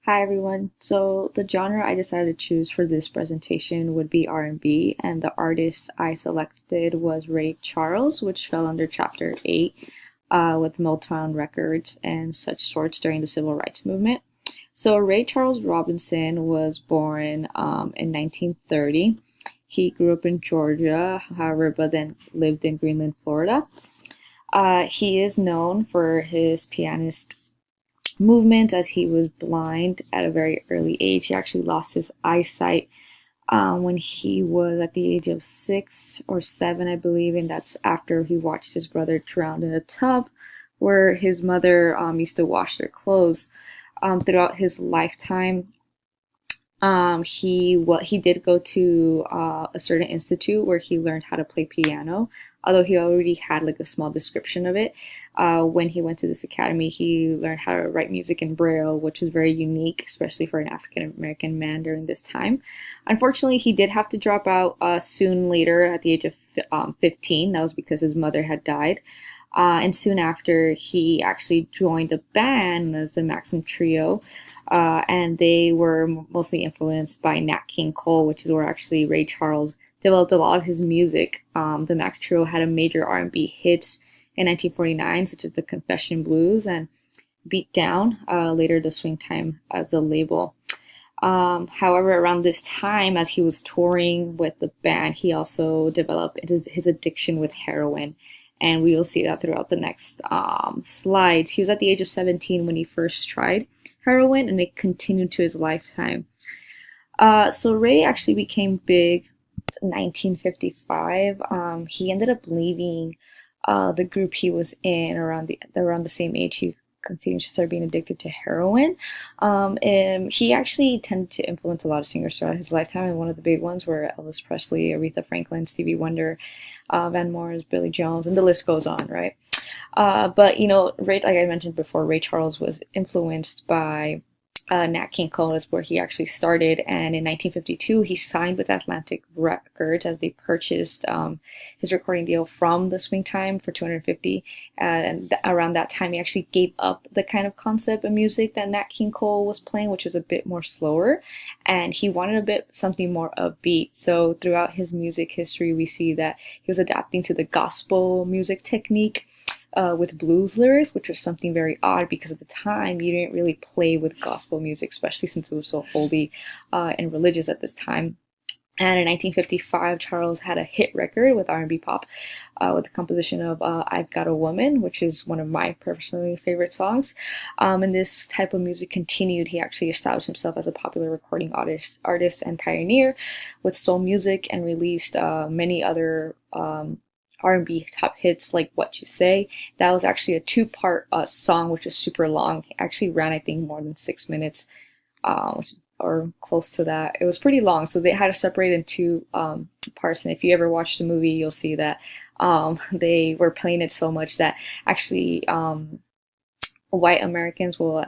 Hi everyone. So the genre I decided to choose for this presentation would be R&B, and the artist I selected was Ray Charles, which fell under Chapter 8 with Motown Records and such sorts during the Civil Rights Movement. So Ray Charles Robinson was born in 1930. He grew up in Georgia, however, but then lived in Greenland, Florida. He is known for his pianist movement as he was blind at a very early age. He actually lost his eyesight when he was at the age of 6 or 7, I believe, and that's after he watched his brother drown in a tub where his mother used to wash their clothes. Throughout his lifetime, he did go to a certain institute where he learned how to play piano, although he already had like a small description of it. When he went to this academy, he learned how to write music in Braille, which was very unique, especially for an African American man during this time. Unfortunately, he did have to drop out soon later at the age of 15. That was because his mother had died. And soon after, he actually joined a band as the Maxim Trio, and they were mostly influenced by Nat King Cole, which is where actually Ray Charles developed a lot of his music. The Max Trio had a major R&B hits in 1949, such as the Confession Blues and Beat Down, later the Swing Time as the label. However, around this time, as he was touring with the band, he also developed his addiction with heroin. And we will see that throughout the next slides. He was at the age of 17 when he first tried heroin, and it continued to his lifetime. So Ray actually became big in 1955. He ended up leaving the group he was in around the same age he continued to start being addicted to heroin. And he actually tended to influence a lot of singers throughout his lifetime, and one of the big ones were Elvis Presley, Aretha Franklin, Stevie Wonder, Van Morris, Billy Jones, and the list goes on, right? But Ray, like I mentioned before, Ray Charles was influenced by Nat King Cole is where he actually started, and in 1952 he signed with Atlantic Records as they purchased his recording deal from the Swing Time for 250. And around that time, he actually gave up the kind of concept of music that Nat King Cole was playing, which was a bit more slower, and he wanted a bit something more upbeat. So throughout his music history, we see that he was adapting to the gospel music technique with blues lyrics, which was something very odd because at the time you didn't really play with gospel music, especially since it was so holy and religious at this time. And in 1955, Charles had a hit record with R&B pop with the composition of I've Got a Woman, which is one of my personally favorite songs. And this type of music continued. He actually established himself as a popular recording artist and pioneer with soul music, and released many other R&B top hits like What You Say. That was actually a two-part song, which was super long. It actually ran, I think, more than 6 minutes, or close to that. It was pretty long, so they had to separate in two parts. And if you ever watch the movie, you'll see that they were playing it so much that actually white Americans will.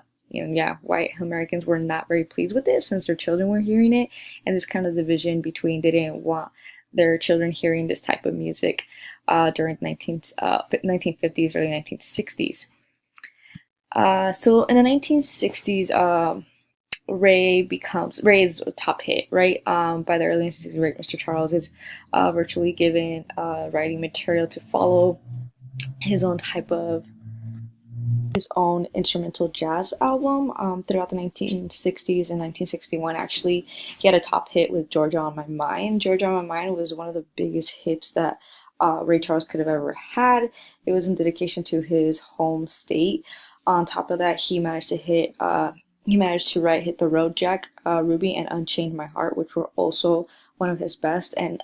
White Americans were not very pleased with it since their children were hearing it, and this kind of division between they didn't want their children hearing this type of music during 1950s, early 1960s. So in the 1960s, Ray is a top hit, right? By the early 1960s, Mr. Charles is virtually given writing material to follow his own type of his own instrumental jazz album throughout the 1960s. And 1961, actually, he had a top hit with Georgia on My Mind. Georgia on My Mind was one of the biggest hits that Ray Charles could have ever had. It was in dedication to his home state. On top of that, he managed to write Hit the Road Jack, Ruby, and Unchained My Heart, which were also one of his best. And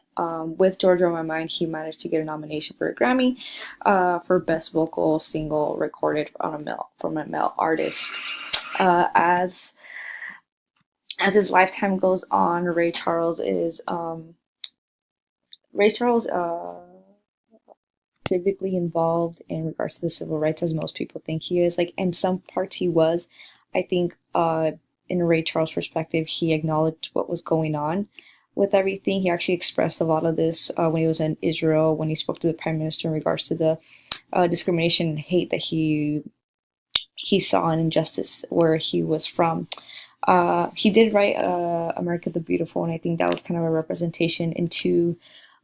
with Georgia on My Mind, he managed to get a nomination for a Grammy for Best Vocal Single Recorded from a male artist. As his lifetime goes on, Ray Charles civically involved in regards to the civil rights as most people think he is. Like in some parts he was. I think in Ray Charles' perspective, he acknowledged what was going on with everything. He actually expressed a lot of this when he was in Israel, when he spoke to the prime minister in regards to the discrimination and hate that he saw an injustice where he was from. He did write America the Beautiful, and I think that was kind of a representation into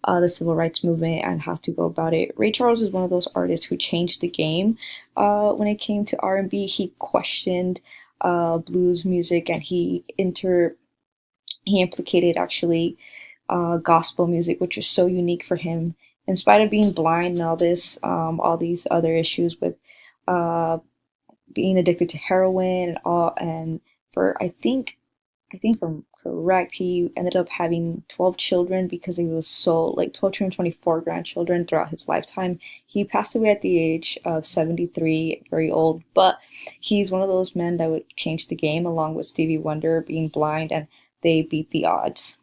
the civil rights movement and how to go about it. Ray Charles is one of those artists who changed the game when it came to R&B. He questioned blues music, and he implicated actually gospel music, which was so unique for him. In spite of being blind and all these other issues with uh, being addicted to heroin and all, and for I think I'm correct, he ended up having 12 children because he was so like 12 children, 24 grandchildren throughout his lifetime. He passed away at the age of 73, very old, but he's one of those men that would change the game along with Stevie Wonder being blind, and they beat the odds.